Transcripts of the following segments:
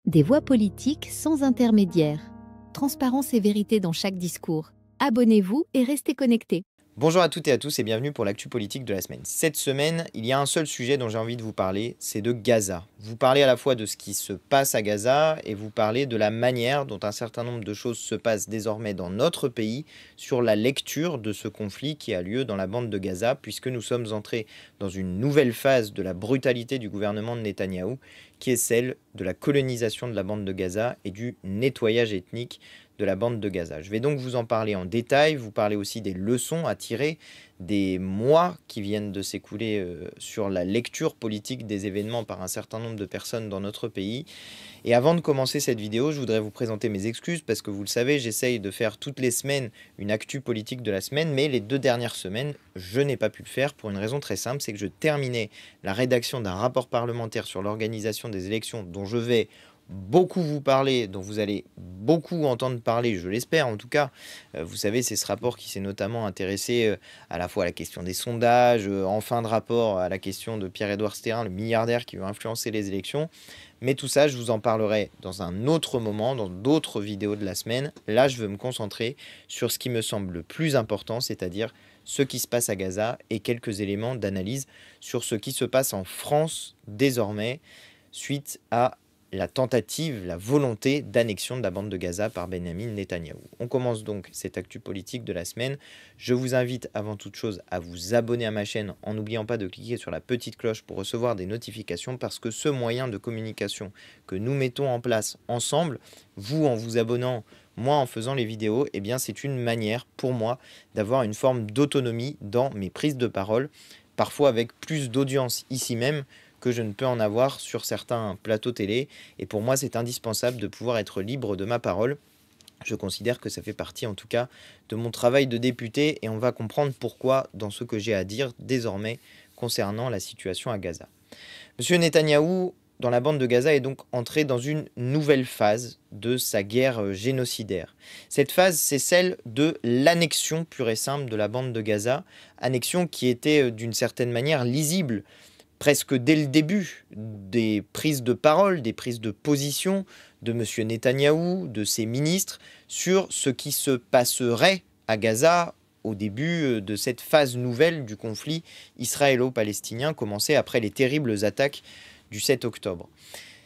Des voix politiques sans intermédiaire. Transparence et vérité dans chaque discours. Abonnez-vous et restez connectés. Bonjour à toutes et à tous et bienvenue pour l'actu politique de la semaine. Cette semaine, il y a un seul sujet dont j'ai envie de vous parler, c'est de Gaza. Vous parlez à la fois de ce qui se passe à Gaza et vous parlez de la manière dont un certain nombre de choses se passent désormais dans notre pays sur la lecture de ce conflit qui a lieu dans la bande de Gaza, puisque nous sommes entrés dans une nouvelle phase de la brutalité du gouvernement de Netanyahou, qui est celle de la colonisation de la bande de Gaza et du nettoyage ethnique de la bande de Gaza. Je vais donc vous en parler en détail, vous parler aussi des leçons à tirer des mois qui viennent de s'écouler sur la lecture politique des événements par un certain nombre de personnes dans notre pays. Et avant de commencer cette vidéo, je voudrais vous présenter mes excuses parce que vous le savez, j'essaye de faire toutes les semaines une actu politique de la semaine, mais les 2 dernières semaines, je n'ai pas pu le faire pour une raison très simple, c'est que je terminais la rédaction d'un rapport parlementaire sur l'organisation des élections dont je vais beaucoup vous parler, dont vous allez beaucoup entendre parler, je l'espère en tout cas. Vous savez, c'est ce rapport qui s'est notamment intéressé à la fois à la question des sondages, en fin de rapport à la question de Pierre-Édouard Stérin, le milliardaire qui veut influencer les élections. Mais tout ça, je vous en parlerai dans un autre moment, dans d'autres vidéos de la semaine. Là, je veux me concentrer sur ce qui me semble le plus important, c'est-à-dire ce qui se passe à Gaza et quelques éléments d'analyse sur ce qui se passe en France désormais suite à la tentative, la volonté d'annexion de la bande de Gaza par Benyamin Netanyahou. On commence donc cette actu politique de la semaine. Je vous invite avant toute chose à vous abonner à ma chaîne en n'oubliant pas de cliquer sur la petite cloche pour recevoir des notifications parce que ce moyen de communication que nous mettons en place ensemble, vous en vous abonnant, moi en faisant les vidéos, eh bien c'est une manière pour moi d'avoir une forme d'autonomie dans mes prises de parole, parfois avec plus d'audience ici même que je ne peux en avoir sur certains plateaux télé. Et pour moi, c'est indispensable de pouvoir être libre de ma parole. Je considère que ça fait partie, en tout cas, de mon travail de député. Et on va comprendre pourquoi dans ce que j'ai à dire désormais concernant la situation à Gaza. Monsieur Netanyahou, dans la bande de Gaza, est donc entré dans une nouvelle phase de sa guerre génocidaire. Cette phase, c'est celle de l'annexion pure et simple de la bande de Gaza. Annexion qui était d'une certaine manière lisible presque dès le début des prises de parole, des prises de position de M. Netanyahou, de ses ministres, sur ce qui se passerait à Gaza au début de cette phase nouvelle du conflit israélo-palestinien commencé après les terribles attaques du 7 octobre.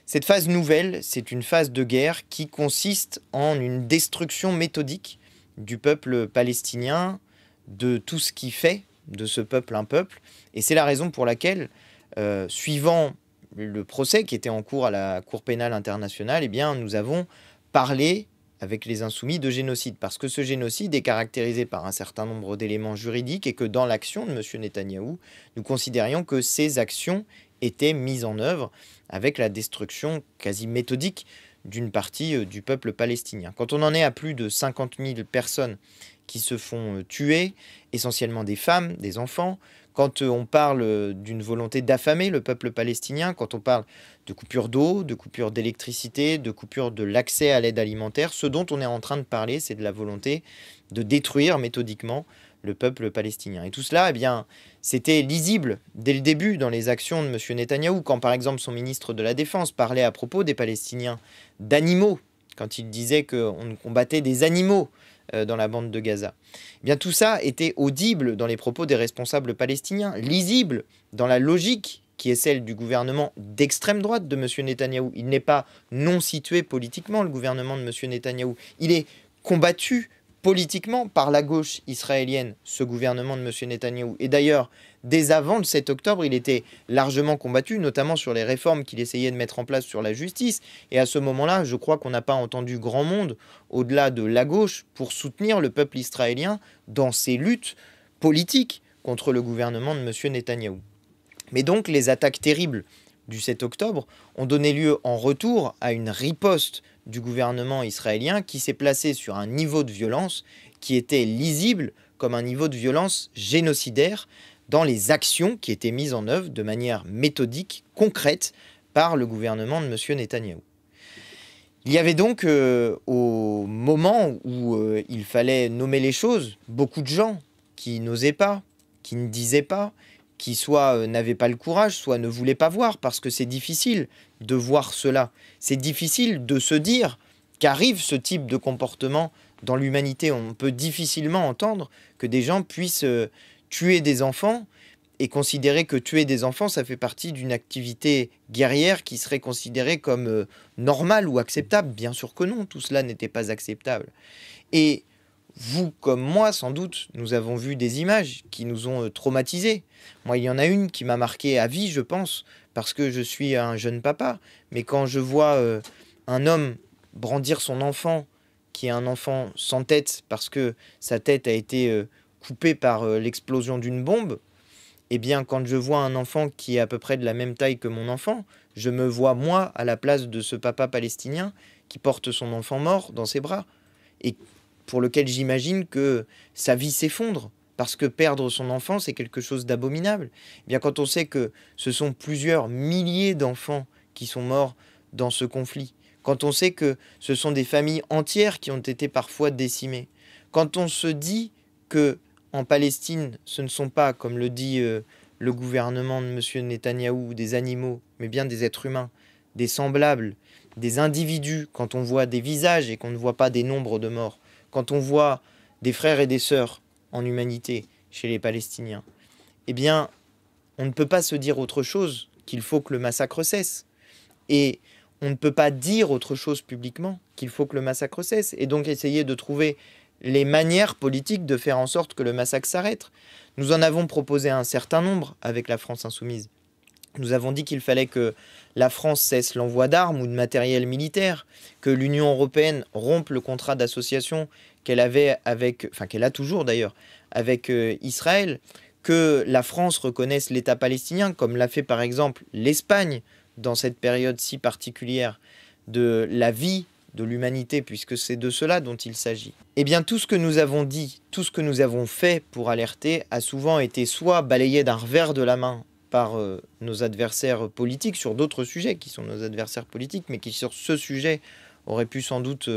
Cette phase nouvelle, c'est une phase de guerre qui consiste en une destruction méthodique du peuple palestinien, de tout ce qui fait de ce peuple un peuple, et c'est la raison pour laquelle suivant le procès qui était en cours à la Cour pénale internationale, eh bien, nous avons parlé avec les insoumis de génocide, parce que ce génocide est caractérisé par un certain nombre d'éléments juridiques et que dans l'action de M. Netanyahou, nous considérions que ces actions étaient mises en œuvre avec la destruction quasi méthodique d'une partie du peuple palestinien. Quand on en est à plus de 50 000 personnes qui se font tuer, essentiellement des femmes, des enfants, quand on parle d'une volonté d'affamer le peuple palestinien, quand on parle de coupure d'eau, de coupure d'électricité, de coupure de l'accès à l'aide alimentaire, ce dont on est en train de parler, c'est de la volonté de détruire méthodiquement le peuple palestinien. Et tout cela, eh bien, c'était lisible dès le début dans les actions de M. Netanyahou, quand par exemple son ministre de la Défense parlait à propos des Palestiniens d'animaux, quand il disait qu'on combattait des animaux dans la bande de Gaza. Eh bien, tout ça était audible dans les propos des responsables palestiniens, lisible dans la logique qui est celle du gouvernement d'extrême droite de M. Netanyahou. Il n'est pas non situé politiquement, le gouvernement de M. Netanyahou. Il est combattu politiquement par la gauche israélienne, ce gouvernement de M. Netanyahou. Et d'ailleurs, dès avant le 7 octobre, il était largement combattu, notamment sur les réformes qu'il essayait de mettre en place sur la justice. Et à ce moment-là, je crois qu'on n'a pas entendu grand monde, au-delà de la gauche, pour soutenir le peuple israélien dans ses luttes politiques contre le gouvernement de M. Netanyahou. Mais donc, les attaques terribles du 7 octobre ont donné lieu en retour à une riposte du gouvernement israélien qui s'est placé sur un niveau de violence qui était lisible comme un niveau de violence génocidaire dans les actions qui étaient mises en œuvre de manière méthodique, concrète, par le gouvernement de M. Netanyahou. Il y avait donc, au moment où il fallait nommer les choses, beaucoup de gens qui n'osaient pas, qui ne disaient pas, qui soit n'avaient pas le courage, soit ne voulaient pas voir, parce que c'est difficile de voir cela. C'est difficile de se dire qu'arrive ce type de comportement dans l'humanité. On peut difficilement entendre que des gens puissent tuer des enfants et considérer que tuer des enfants, ça fait partie d'une activité guerrière qui serait considérée comme normale ou acceptable. Bien sûr que non, tout cela n'était pas acceptable. Et vous, comme moi, sans doute, nous avons vu des images qui nous ont traumatisés. Moi, il y en a une qui m'a marqué à vie, je pense, parce que je suis un jeune papa. Mais quand je vois un homme brandir son enfant, qui est un enfant sans tête, parce que sa tête a été coupée par l'explosion d'une bombe, eh bien, quand je vois un enfant qui est à peu près de la même taille que mon enfant, je me vois, moi, à la place de ce papa palestinien qui porte son enfant mort dans ses bras. Et pour lequel j'imagine que sa vie s'effondre, parce que perdre son enfant, c'est quelque chose d'abominable. Eh bien, quand on sait que ce sont plusieurs milliers d'enfants qui sont morts dans ce conflit, quand on sait que ce sont des familles entières qui ont été parfois décimées, quand on se dit que en Palestine, ce ne sont pas, comme le dit le gouvernement de M. Netanyahou, des animaux, mais bien des êtres humains, des semblables, des individus, quand on voit des visages et qu'on ne voit pas des nombres de morts, quand on voit des frères et des sœurs en humanité chez les Palestiniens, eh bien, on ne peut pas se dire autre chose qu'il faut que le massacre cesse. Et on ne peut pas dire autre chose publiquement qu'il faut que le massacre cesse. Et donc essayer de trouver les manières politiques de faire en sorte que le massacre s'arrête. Nous en avons proposé un certain nombre avec la France insoumise. Nous avons dit qu'il fallait que la France cesse l'envoi d'armes ou de matériel militaire, que l'Union européenne rompe le contrat d'association qu'elle avait avec, enfin qu'elle a toujours d'ailleurs, avec Israël, que la France reconnaisse l'État palestinien, comme l'a fait par exemple l'Espagne dans cette période si particulière de la vie de l'humanité, puisque c'est de cela dont il s'agit. Eh bien, tout ce que nous avons dit, tout ce que nous avons fait pour alerter a souvent été soit balayé d'un revers de la main par nos adversaires politiques sur d'autres sujets qui sont nos adversaires politiques, mais qui sur ce sujet auraient pu sans doute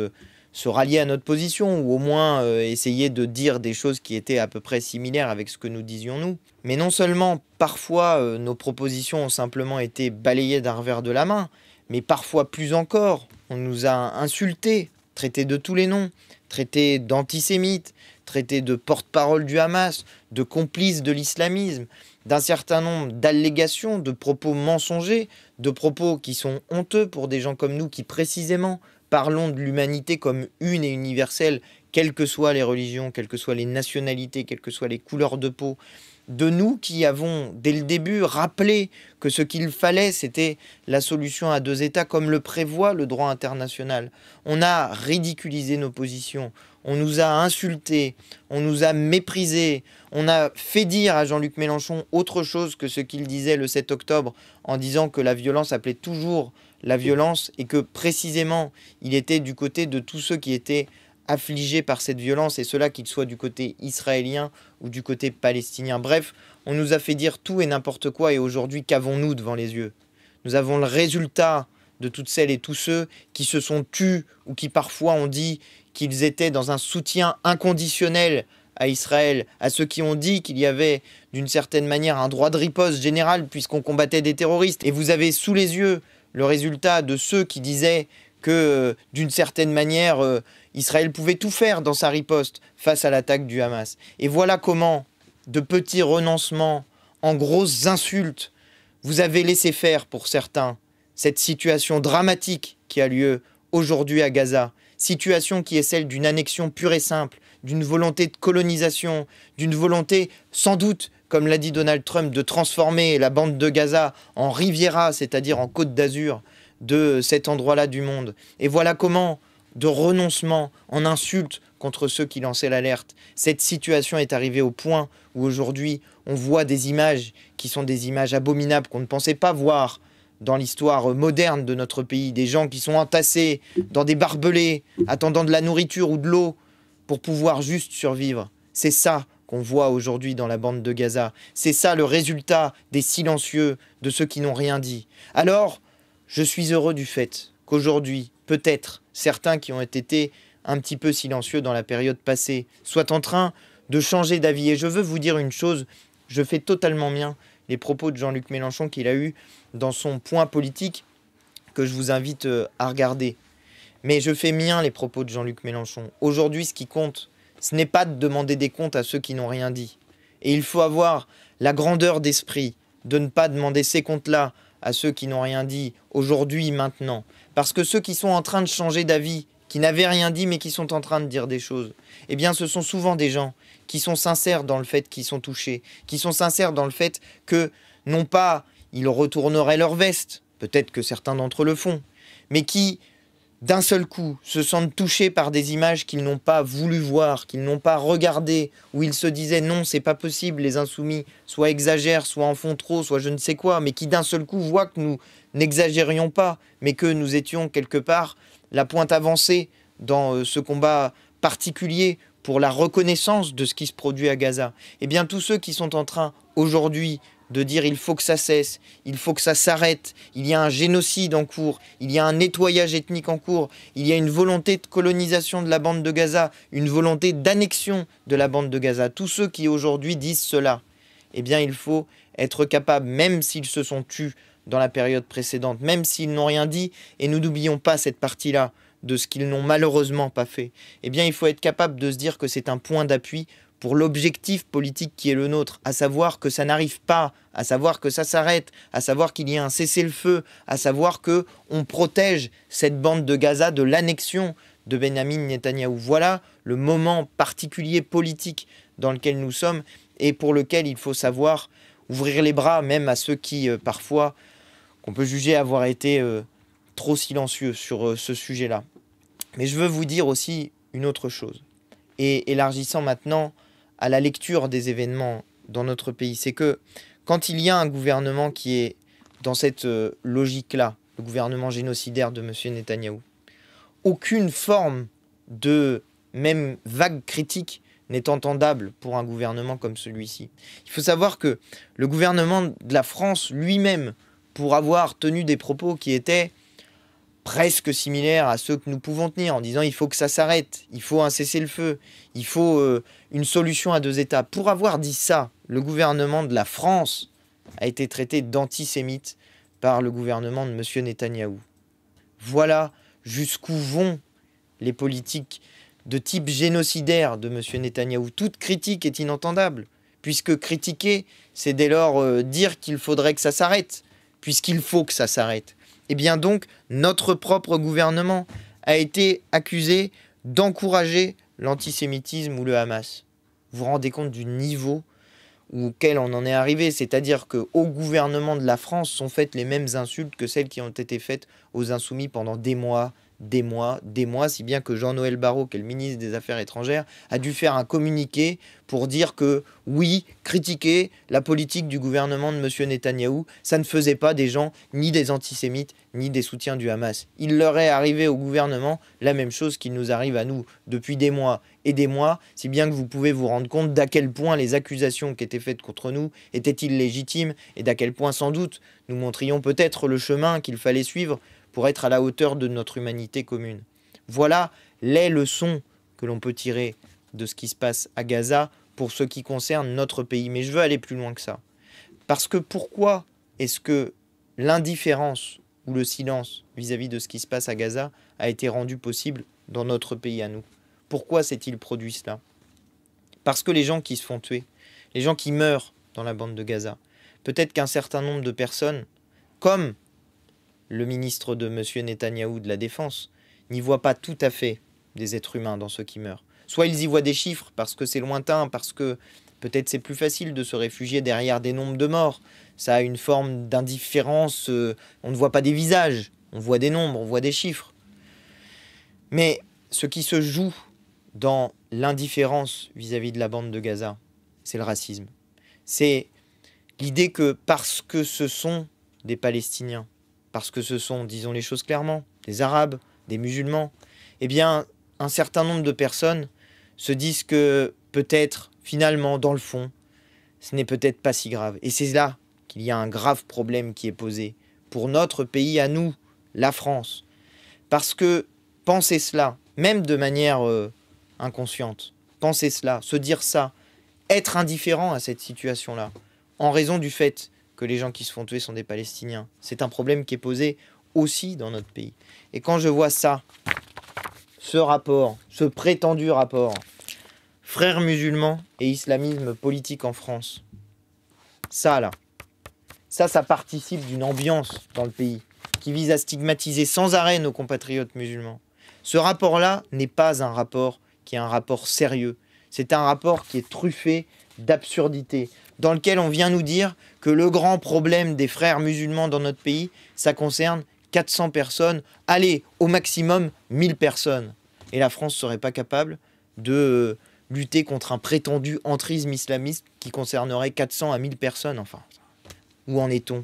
se rallier à notre position ou au moins essayer de dire des choses qui étaient à peu près similaires avec ce que nous disions nous. Mais non seulement parfois nos propositions ont simplement été balayées d'un revers de la main, mais parfois plus encore, on nous a insultés, traités de tous les noms, traités d'antisémites, traités de porte-parole du Hamas, de complices de l'islamisme, d'un certain nombre d'allégations, de propos mensongers, de propos qui sont honteux pour des gens comme nous qui précisément parlons de l'humanité comme une et universelle, quelles que soient les religions, quelles que soient les nationalités, quelles que soient les couleurs de peau, de nous qui avons dès le début rappelé que ce qu'il fallait c'était la solution à deux États comme le prévoit le droit international. On a ridiculisé nos positions, on nous a insultés, on nous a méprisés, on a fait dire à Jean-Luc Mélenchon autre chose que ce qu'il disait le 7 octobre en disant que la violence appelait toujours la violence et que précisément il était du côté de tous ceux qui étaient affligés par cette violence, et cela qu'il soit du côté israélien ou du côté palestinien. Bref, on nous a fait dire tout et n'importe quoi, et aujourd'hui, qu'avons-nous devant les yeux? Nous avons le résultat de toutes celles et tous ceux qui se sont tus ou qui parfois ont dit qu'ils étaient dans un soutien inconditionnel à Israël, à ceux qui ont dit qu'il y avait d'une certaine manière un droit de riposte général puisqu'on combattait des terroristes. Et vous avez sous les yeux le résultat de ceux qui disaient que d'une certaine manière, Israël pouvait tout faire dans sa riposte face à l'attaque du Hamas. Et voilà comment, de petits renoncements en grosses insultes, vous avez laissé faire pour certains cette situation dramatique qui a lieu aujourd'hui à Gaza. Situation qui est celle d'une annexion pure et simple, d'une volonté de colonisation, d'une volonté sans doute, comme l'a dit Donald Trump, de transformer la bande de Gaza en Riviera, c'est-à-dire en Côte d'Azur, de cet endroit-là du monde. Et voilà comment, de renoncement en insultes contre ceux qui lançaient l'alerte, cette situation est arrivée au point où aujourd'hui on voit des images qui sont des images abominables qu'on ne pensait pas voir dans l'histoire moderne de notre pays, des gens qui sont entassés dans des barbelés, attendant de la nourriture ou de l'eau pour pouvoir juste survivre. C'est ça qu'on voit aujourd'hui dans la bande de Gaza. C'est ça le résultat des silencieux, de ceux qui n'ont rien dit. Alors, je suis heureux du fait qu'aujourd'hui, peut-être, certains qui ont été un petit peu silencieux dans la période passée soient en train de changer d'avis. Et je veux vous dire une chose, je fais totalement mien les propos de Jean-Luc Mélenchon qu'il a eu dans son point politique que je vous invite à regarder. Mais je fais mien les propos de Jean-Luc Mélenchon. Aujourd'hui, ce qui compte, ce n'est pas de demander des comptes à ceux qui n'ont rien dit. Et il faut avoir la grandeur d'esprit de ne pas demander ces comptes-là à ceux qui n'ont rien dit aujourd'hui, maintenant. Parce que ceux qui sont en train de changer d'avis, qui n'avaient rien dit mais qui sont en train de dire des choses, eh bien ce sont souvent des gens qui sont sincères dans le fait qu'ils sont touchés, qui sont sincères dans le fait que, non pas ils retourneraient leur veste, peut-être que certains d'entre eux le font, mais qui, d'un seul coup, se sentent touchés par des images qu'ils n'ont pas voulu voir, qu'ils n'ont pas regardées, où ils se disaient non, c'est pas possible, les insoumis, soit exagèrent, soit en font trop, soit je ne sais quoi, mais qui d'un seul coup voient que nous n'exagérions pas, mais que nous étions quelque part la pointe avancée dans ce combat particulier pour la reconnaissance de ce qui se produit à Gaza. Eh bien, tous ceux qui sont en train aujourd'hui de dire il faut que ça cesse, il faut que ça s'arrête, il y a un génocide en cours, il y a un nettoyage ethnique en cours, il y a une volonté de colonisation de la bande de Gaza, une volonté d'annexion de la bande de Gaza. Tous ceux qui aujourd'hui disent cela, eh bien il faut être capable, même s'ils se sont tus dans la période précédente, même s'ils n'ont rien dit, et nous n'oublions pas cette partie-là de ce qu'ils n'ont malheureusement pas fait, eh bien il faut être capable de se dire que c'est un point d'appui pour l'objectif politique qui est le nôtre, à savoir que ça n'arrive pas, à savoir que ça s'arrête, à savoir qu'il y a un cessez-le-feu, à savoir qu'on protège cette bande de Gaza de l'annexion de Benyamin Netanyahou. Voilà le moment particulier politique dans lequel nous sommes et pour lequel il faut savoir ouvrir les bras, même à ceux qui, parfois, qu'on peut juger avoir été trop silencieux sur ce sujet-là. Mais je veux vous dire aussi une autre chose, et élargissant maintenant à la lecture des événements dans notre pays, c'est que quand il y a un gouvernement qui est dans cette logique-là, le gouvernement génocidaire de M. Netanyahou, aucune forme de même vague critique n'est entendable pour un gouvernement comme celui-ci. Il faut savoir que le gouvernement de la France lui-même, pour avoir tenu des propos qui étaient presque similaires à ceux que nous pouvons tenir, en disant il faut que ça s'arrête, il faut un cessez-le-feu, il faut une solution à deux États. Pour avoir dit ça, le gouvernement de la France a été traité d'antisémite par le gouvernement de M. Netanyahou. Voilà jusqu'où vont les politiques de type génocidaire de M. Netanyahou. Toute critique est inentendable, puisque critiquer, c'est dès lors dire qu'il faudrait que ça s'arrête, puisqu'il faut que ça s'arrête. Et bien donc, notre propre gouvernement a été accusé d'encourager l'antisémitisme ou le Hamas. Vous vous rendez compte du niveau auquel on en est arrivé, c'est-à-dire qu'au gouvernement de la France sont faites les mêmes insultes que celles qui ont été faites aux insoumis pendant des mois, si bien que Jean-Noël Barrot, qui est le ministre des Affaires étrangères, a dû faire un communiqué pour dire que, oui, critiquer la politique du gouvernement de M. Netanyahou, ça ne faisait pas des gens ni des antisémites, ni des soutiens du Hamas. Il leur est arrivé au gouvernement la même chose qu'il nous arrive à nous depuis des mois et des mois, si bien que vous pouvez vous rendre compte d'à quel point les accusations qui étaient faites contre nous étaient illégitimes et d'à quel point, sans doute, nous montrions peut-être le chemin qu'il fallait suivre pour être à la hauteur de notre humanité commune. Voilà les leçons que l'on peut tirer de ce qui se passe à Gaza pour ce qui concerne notre pays. Mais je veux aller plus loin que ça. Parce que pourquoi est-ce que l'indifférence ou le silence vis-à-vis de ce qui se passe à Gaza a été rendu possible dans notre pays à nous? Pourquoi s'est-il produit cela? Parce que les gens qui se font tuer, les gens qui meurent dans la bande de Gaza, peut-être qu'un certain nombre de personnes, comme le ministre de M. Netanyahou de la Défense, n'y voit pas tout à fait des êtres humains dans ceux qui meurent. Soit ils y voient des chiffres parce que c'est lointain, parce que peut-être c'est plus facile de se réfugier derrière des nombres de morts. Ça a une forme d'indifférence, on ne voit pas des visages, on voit des nombres, on voit des chiffres. Mais ce qui se joue dans l'indifférence vis-à-vis de la bande de Gaza, c'est le racisme. C'est l'idée que parce que ce sont des Palestiniens, parce que ce sont, disons les choses clairement, des Arabes, des musulmans, eh bien, un certain nombre de personnes se disent que peut-être, finalement, dans le fond, ce n'est peut-être pas si grave. Et c'est là qu'il y a un grave problème qui est posé pour notre pays à nous, la France. Parce que penser cela, même de manière inconsciente, penser cela, se dire ça, être indifférent à cette situation-là, en raison du fait que les gens qui se font tuer sont des Palestiniens. C'est un problème qui est posé aussi dans notre pays. Et quand je vois ça, ce rapport, ce prétendu rapport, frères musulmans et islamisme politique en France, ça là, ça participe d'une ambiance dans le pays qui vise à stigmatiser sans arrêt nos compatriotes musulmans. Ce rapport-là n'est pas un rapport qui est un rapport sérieux. C'est un rapport qui est truffé d'absurdité, dans lequel on vient nous dire que le grand problème des frères musulmans dans notre pays, ça concerne 400 personnes, allez, au maximum 1000 personnes. Et la France ne serait pas capable de lutter contre un prétendu entrisme islamiste qui concernerait 400 à 1000 personnes. Enfin, où en est-on?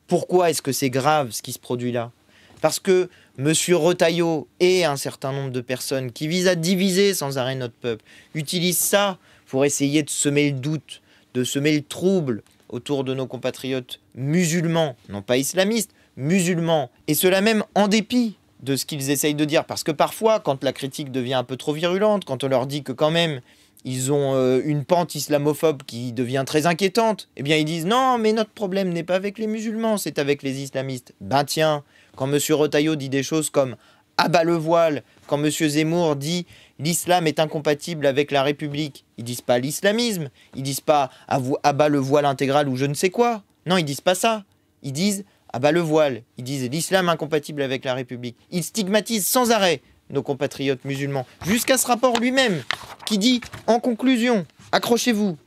Pourquoi est-ce que c'est grave ce qui se produit là? Parce que M. Retailleau et un certain nombre de personnes qui visent à diviser sans arrêt notre peuple utilisent ça pour essayer de semer le doute, de semer le trouble autour de nos compatriotes musulmans, non pas islamistes, musulmans. Et cela même en dépit de ce qu'ils essayent de dire. Parce que parfois, quand la critique devient un peu trop virulente, quand on leur dit que quand même ils ont une pente islamophobe qui devient très inquiétante, eh bien ils disent non, mais notre problème n'est pas avec les musulmans, c'est avec les islamistes. Ben tiens, quand M. Retailleau dit des choses comme « abat le voile », quand M. Zemmour dit « l'islam est incompatible avec la République », ils disent pas l'islamisme, ils disent pas « abat le voile intégral » ou je ne sais quoi. Non, ils disent pas ça. Ils disent « abat le voile », ils disent « l'islam incompatible avec la République ». Ils stigmatisent sans arrêt nos compatriotes musulmans, jusqu'à ce rapport lui-même, qui dit, en conclusion, accrochez-vous,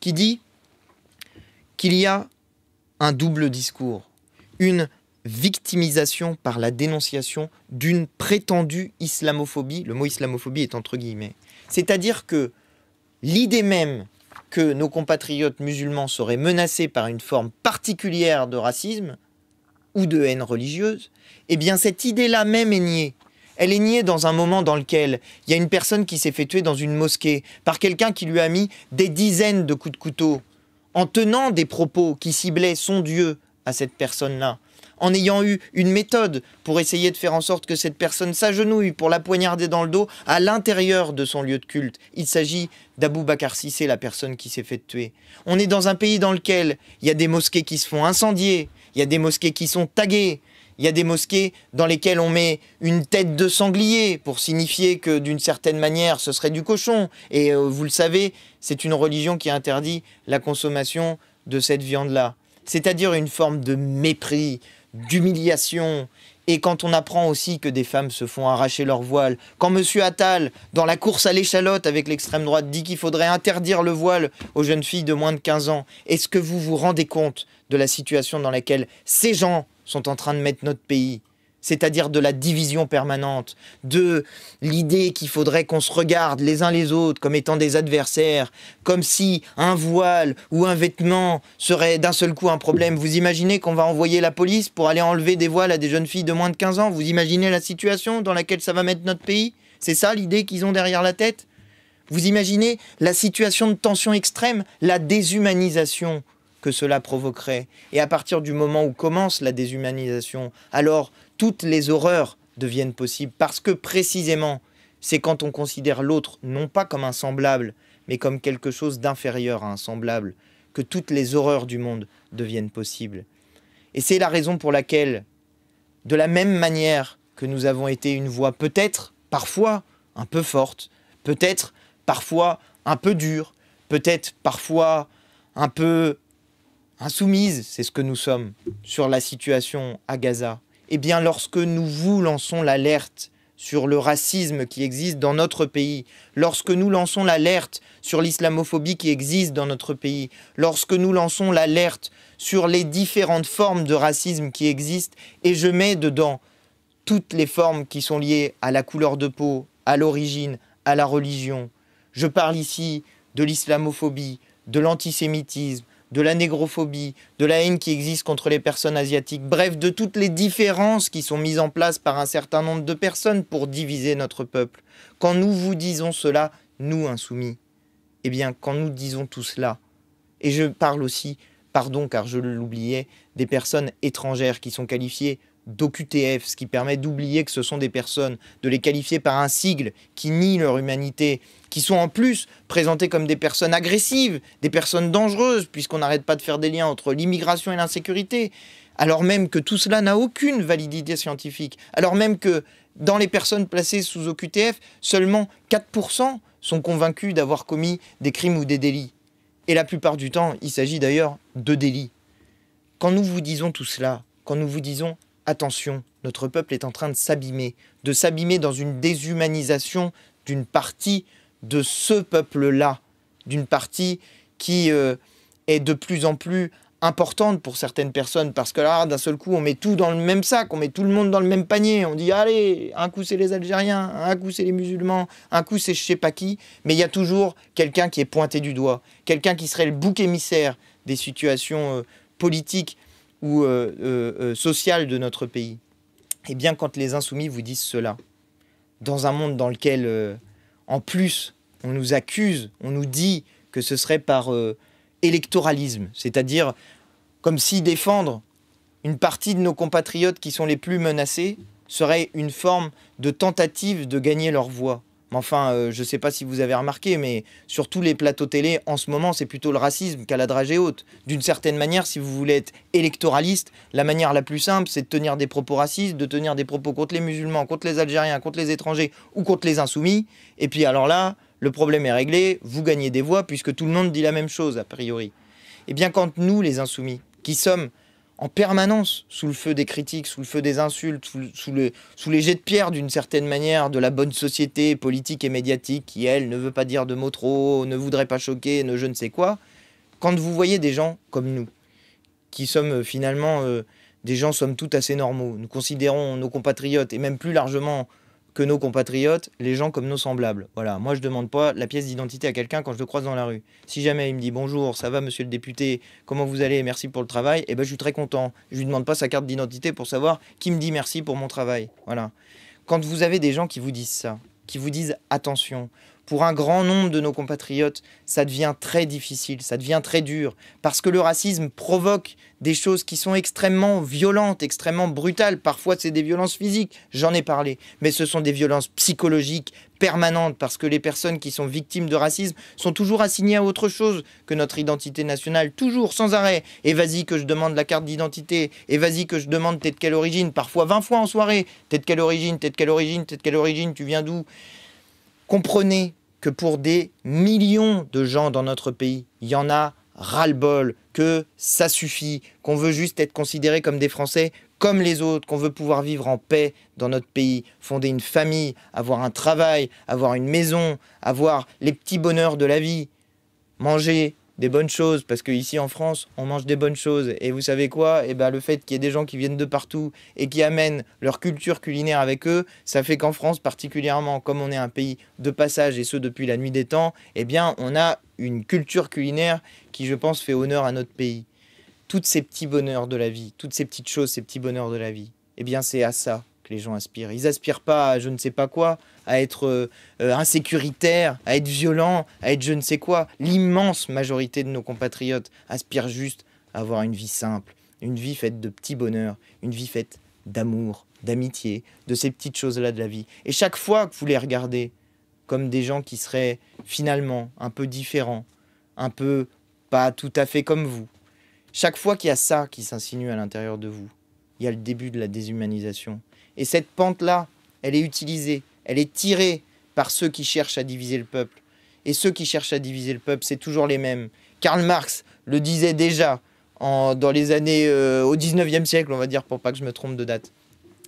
qui dit qu'il y a un double discours, une victimisation par la dénonciation d'une prétendue islamophobie, le mot islamophobie est entre guillemets, c'est-à-dire que l'idée même que nos compatriotes musulmans seraient menacés par une forme particulière de racisme ou de haine religieuse, eh bien cette idée-là même est niée. Elle est niée dans un moment dans lequel il y a une personne qui s'est fait tuer dans une mosquée par quelqu'un qui lui a mis des dizaines de coups de couteau en tenant des propos qui ciblaient son Dieu à cette personne-là, en ayant eu une méthode pour essayer de faire en sorte que cette personne s'agenouille pour la poignarder dans le dos à l'intérieur de son lieu de culte. Il s'agit d'Abou Bakar Cissé, la personne qui s'est fait tuer. On est dans un pays dans lequel il y a des mosquées qui se font incendier, il y a des mosquées qui sont taguées, il y a des mosquées dans lesquelles on met une tête de sanglier pour signifier que d'une certaine manière ce serait du cochon. Et vous le savez, c'est une religion qui interdit la consommation de cette viande-là. C'est-à-dire une forme de mépris, d'humiliation. Et quand on apprend aussi que des femmes se font arracher leur voile, quand M. Attal, dans la course à l'échalote avec l'extrême droite, dit qu'il faudrait interdire le voile aux jeunes filles de moins de 15 ans, est-ce que vous vous rendez compte de la situation dans laquelle ces gens sont en train de mettre notre pays, c'est-à-dire de la division permanente, de l'idée qu'il faudrait qu'on se regarde les uns les autres comme étant des adversaires, comme si un voile ou un vêtement serait d'un seul coup un problème. Vous imaginez qu'on va envoyer la police pour aller enlever des voiles à des jeunes filles de moins de 15 ans? Vous imaginez la situation dans laquelle ça va mettre notre pays? C'est ça l'idée qu'ils ont derrière la tête? Vous imaginez la situation de tension extrême, la déshumanisation que cela provoquerait. Et à partir du moment où commence la déshumanisation, alors toutes les horreurs deviennent possibles. Parce que précisément, c'est quand on considère l'autre non pas comme un semblable, mais comme quelque chose d'inférieur à un semblable, que toutes les horreurs du monde deviennent possibles. Et c'est la raison pour laquelle, de la même manière que nous avons été une voix peut-être, parfois, un peu forte, peut-être, parfois, un peu dure, peut-être, parfois, un peu insoumise, c'est ce que nous sommes, sur la situation à Gaza. Eh bien, lorsque nous vous lançons l'alerte sur le racisme qui existe dans notre pays, lorsque nous lançons l'alerte sur l'islamophobie qui existe dans notre pays, lorsque nous lançons l'alerte sur les différentes formes de racisme qui existent, et je mets dedans toutes les formes qui sont liées à la couleur de peau, à l'origine, à la religion. Je parle ici de l'islamophobie, de l'antisémitisme, de la négrophobie, de la haine qui existe contre les personnes asiatiques, bref, de toutes les différences qui sont mises en place par un certain nombre de personnes pour diviser notre peuple. Quand nous vous disons cela, nous insoumis, eh bien, quand nous disons tout cela, et je parle aussi, pardon car je l'oubliais, des personnes étrangères qui sont qualifiées d'OQTF, ce qui permet d'oublier que ce sont des personnes, de les qualifier par un sigle qui nie leur humanité, qui sont en plus présentées comme des personnes agressives, des personnes dangereuses, puisqu'on n'arrête pas de faire des liens entre l'immigration et l'insécurité, alors même que tout cela n'a aucune validité scientifique, alors même que dans les personnes placées sous OQTF, seulement 4% sont convaincus d'avoir commis des crimes ou des délits. Et la plupart du temps, il s'agit d'ailleurs de délits. Quand nous vous disons tout cela, quand nous vous disons « Attention, notre peuple est en train de s'abîmer dans une déshumanisation d'une partie de ce peuple-là, d'une partie qui est de plus en plus importante pour certaines personnes, parce que là, d'un seul coup, on met tout dans le même sac, on met tout le monde dans le même panier, on dit, allez, un coup c'est les Algériens, un coup c'est les musulmans, un coup c'est je sais pas qui, mais il y a toujours quelqu'un qui est pointé du doigt, quelqu'un qui serait le bouc émissaire des situations politiques ou sociales de notre pays. Et bien, quand les insoumis vous disent cela, dans un monde dans lequel, en plus, on nous accuse, on nous dit que ce serait par électoralisme, c'est-à-dire comme si défendre une partie de nos compatriotes qui sont les plus menacés serait une forme de tentative de gagner leur voix. Mais enfin, je ne sais pas si vous avez remarqué, mais sur tous les plateaux télé, en ce moment, c'est plutôt le racisme qu'à la dragée haute. D'une certaine manière, si vous voulez être électoraliste, la manière la plus simple, c'est de tenir des propos racistes, de tenir des propos contre les musulmans, contre les Algériens, contre les étrangers ou contre les insoumis. Et puis alors là, le problème est réglé, vous gagnez des voix puisque tout le monde dit la même chose, a priori. Et bien quand nous, les insoumis, qui sommes en permanence sous le feu des critiques, sous le feu des insultes, sous les jets de pierre d'une certaine manière de la bonne société politique et médiatique qui, elle, ne veut pas dire de mots trop, ne voudrait pas choquer, ne je ne sais quoi, quand vous voyez des gens comme nous, qui sommes finalement des gens somme toute assez normaux, nous considérons nos compatriotes et même plus largement que nos compatriotes, les gens comme nos semblables. Voilà, moi je demande pas la pièce d'identité à quelqu'un quand je le croise dans la rue. Si jamais il me dit bonjour, ça va monsieur le député, comment vous allez, merci pour le travail, eh ben je suis très content. Je lui demande pas sa carte d'identité pour savoir qui me dit merci pour mon travail. Voilà. Quand vous avez des gens qui vous disent ça, qui vous disent attention, pour un grand nombre de nos compatriotes, ça devient très difficile, ça devient très dur, parce que le racisme provoque des choses qui sont extrêmement violentes, extrêmement brutales. Parfois, c'est des violences physiques, j'en ai parlé, mais ce sont des violences psychologiques permanentes, parce que les personnes qui sont victimes de racisme sont toujours assignées à autre chose que notre identité nationale, toujours, sans arrêt. Et vas-y que je demande la carte d'identité, et vas-y que je demande t'es de quelle origine, parfois 20 fois en soirée, t'es de quelle origine, t'es de quelle origine, t'es de quelle origine, tu viens d'où? Comprenez que pour des millions de gens dans notre pays, il y en a ras-le-bol, que ça suffit, qu'on veut juste être considérés comme des Français comme les autres, qu'on veut pouvoir vivre en paix dans notre pays, fonder une famille, avoir un travail, avoir une maison, avoir les petits bonheurs de la vie, manger des bonnes choses, parce qu'ici en France, on mange des bonnes choses. Et vous savez quoi? Eh ben, le fait qu'il y ait des gens qui viennent de partout et qui amènent leur culture culinaire avec eux, ça fait qu'en France particulièrement, comme on est un pays de passage, et ce depuis la nuit des temps, eh bien, on a une culture culinaire qui, je pense, fait honneur à notre pays. Tous ces petits bonheurs de la vie, toutes ces petites choses, ces petits bonheurs de la vie, eh bien, c'est à ça que les gens aspirent. Ils aspirent pas à je ne sais pas quoi, à être insécuritaire, à être violent, à être je ne sais quoi. L'immense majorité de nos compatriotes aspirent juste à avoir une vie simple, une vie faite de petits bonheurs, une vie faite d'amour, d'amitié, de ces petites choses-là de la vie. Et chaque fois que vous les regardez comme des gens qui seraient finalement un peu différents, un peu pas tout à fait comme vous, chaque fois qu'il y a ça qui s'insinue à l'intérieur de vous, il y a le début de la déshumanisation. Et cette pente-là, elle est utilisée, elle est tirée par ceux qui cherchent à diviser le peuple. Et ceux qui cherchent à diviser le peuple, c'est toujours les mêmes. Karl Marx le disait déjà dans les années au 19e siècle, on va dire, pour pas que je me trompe de date.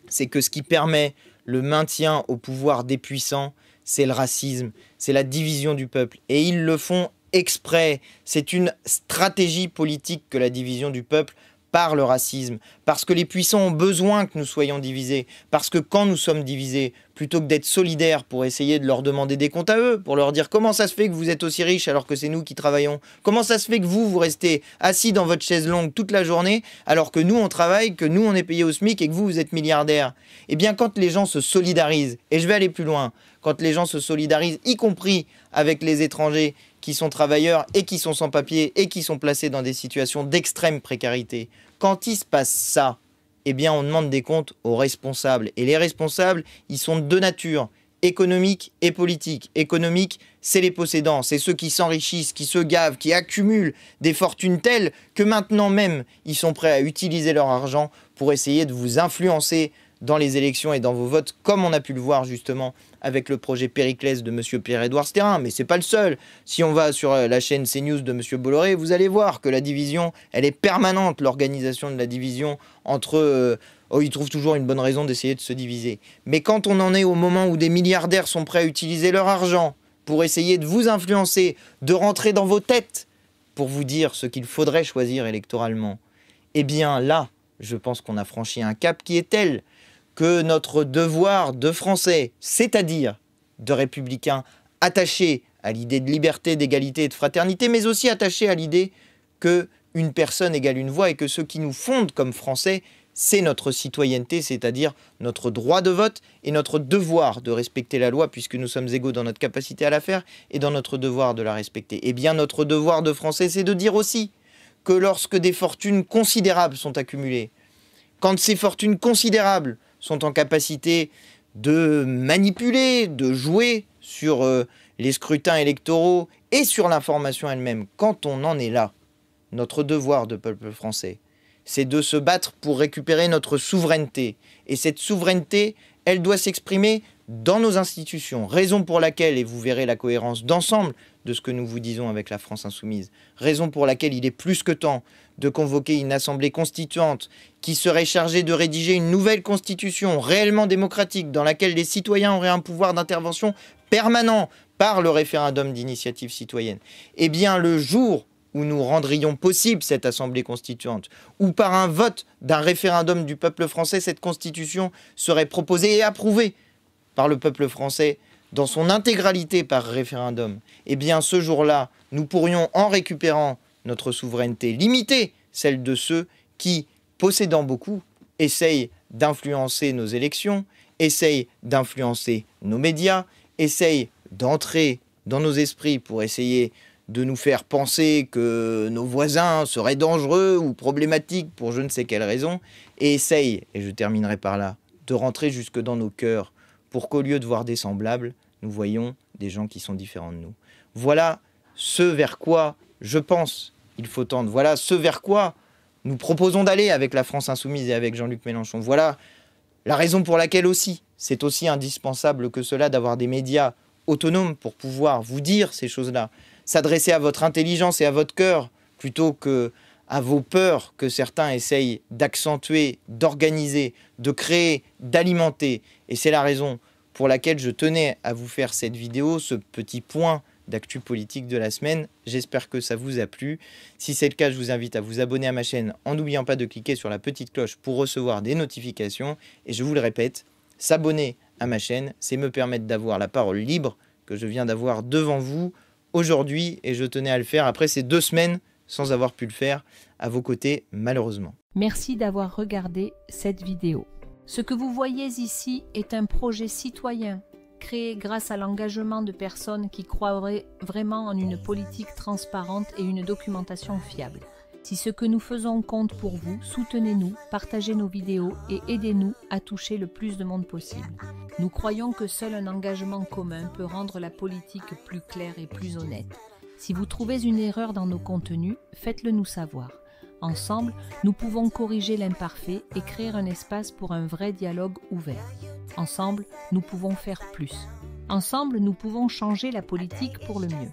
C'est que ce qui permet le maintien au pouvoir des puissants, c'est le racisme, c'est la division du peuple. Et ils le font exprès. C'est une stratégie politique que la division du peuple par le racisme, parce que les puissants ont besoin que nous soyons divisés, parce que quand nous sommes divisés, plutôt que d'être solidaires pour essayer de leur demander des comptes à eux, pour leur dire comment ça se fait que vous êtes aussi riches alors que c'est nous qui travaillons, comment ça se fait que vous restez assis dans votre chaise longue toute la journée alors que nous on travaille, que nous on est payé au SMIC et que vous êtes milliardaires. Eh bien quand les gens se solidarisent, et je vais aller plus loin, quand les gens se solidarisent, y compris avec les étrangers qui sont travailleurs et qui sont sans papier et qui sont placés dans des situations d'extrême précarité, quand il se passe ça, eh bien on demande des comptes aux responsables. Et les responsables, ils sont de deux natures, économique et politique. Économique, c'est les possédants, c'est ceux qui s'enrichissent, qui se gavent, qui accumulent des fortunes telles que maintenant même, ils sont prêts à utiliser leur argent pour essayer de vous influencer dans les élections et dans vos votes, comme on a pu le voir justement avec le projet Périclès de M. Pierre-Édouard Stérin. Mais c'est pas le seul. Si on va sur la chaîne CNews de M. Bolloré, vous allez voir que la division, elle est permanente, l'organisation de la division entre... ils trouvent toujours une bonne raison d'essayer de se diviser. Mais quand on en est au moment où des milliardaires sont prêts à utiliser leur argent pour essayer de vous influencer, de rentrer dans vos têtes pour vous dire ce qu'il faudrait choisir électoralement, eh bien là, je pense qu'on a franchi un cap qui est tel que notre devoir de Français, c'est-à-dire de républicains attachés à l'idée de liberté, d'égalité et de fraternité, mais aussi attachés à l'idée qu'une personne égale une voix et que ce qui nous fonde comme Français, c'est notre citoyenneté, c'est-à-dire notre droit de vote et notre devoir de respecter la loi, puisque nous sommes égaux dans notre capacité à la faire et dans notre devoir de la respecter. Eh bien, notre devoir de Français, c'est de dire aussi que lorsque des fortunes considérables sont accumulées, quand ces fortunes considérables sont en capacité de manipuler, de jouer sur les scrutins électoraux et sur l'information elle-même, quand on en est là, notre devoir de peuple français, c'est de se battre pour récupérer notre souveraineté. Et cette souveraineté, elle doit s'exprimer dans nos institutions. Raison pour laquelle, et vous verrez la cohérence d'ensemble de ce que nous vous disons avec la France Insoumise, raison pour laquelle il est plus que temps de convoquer une assemblée constituante qui serait chargée de rédiger une nouvelle constitution réellement démocratique dans laquelle les citoyens auraient un pouvoir d'intervention permanent par le référendum d'initiative citoyenne. Eh bien, le jour où nous rendrions possible cette assemblée constituante, où par un vote d'un référendum du peuple français, cette constitution serait proposée et approuvée par le peuple français dans son intégralité par référendum, eh bien ce jour-là, nous pourrions, en récupérant notre souveraineté, limiter celle de ceux qui, possédant beaucoup, essayent d'influencer nos élections, essayent d'influencer nos médias, essayent d'entrer dans nos esprits pour essayer de nous faire penser que nos voisins seraient dangereux ou problématiques pour je ne sais quelle raison, et essayent, et je terminerai par là, de rentrer jusque dans nos cœurs pour qu'au lieu de voir des semblables, nous voyons des gens qui sont différents de nous. Voilà ce vers quoi, je pense, il faut tendre. Voilà ce vers quoi nous proposons d'aller avec la France Insoumise et avec Jean-Luc Mélenchon. Voilà la raison pour laquelle aussi, c'est aussi indispensable que cela d'avoir des médias autonomes pour pouvoir vous dire ces choses-là. S'adresser à votre intelligence et à votre cœur plutôt que à vos peurs que certains essayent d'accentuer, d'organiser, de créer, d'alimenter. Et c'est la raison pour laquelle je tenais à vous faire cette vidéo, ce petit point d'actu politique de la semaine. J'espère que ça vous a plu. Si c'est le cas, je vous invite à vous abonner à ma chaîne en n'oubliant pas de cliquer sur la petite cloche pour recevoir des notifications. Et je vous le répète, s'abonner à ma chaîne, c'est me permettre d'avoir la parole libre que je viens d'avoir devant vous aujourd'hui. Et je tenais à le faire après ces 2 semaines sans avoir pu le faire à vos côtés, malheureusement. Merci d'avoir regardé cette vidéo. Ce que vous voyez ici est un projet citoyen créé grâce à l'engagement de personnes qui croiraient vraiment en une politique transparente et une documentation fiable. Si ce que nous faisons compte pour vous, soutenez-nous, partagez nos vidéos et aidez-nous à toucher le plus de monde possible. Nous croyons que seul un engagement commun peut rendre la politique plus claire et plus honnête. Si vous trouvez une erreur dans nos contenus, faites-le nous savoir. Ensemble, nous pouvons corriger l'imparfait et créer un espace pour un vrai dialogue ouvert. Ensemble, nous pouvons faire plus. Ensemble, nous pouvons changer la politique pour le mieux.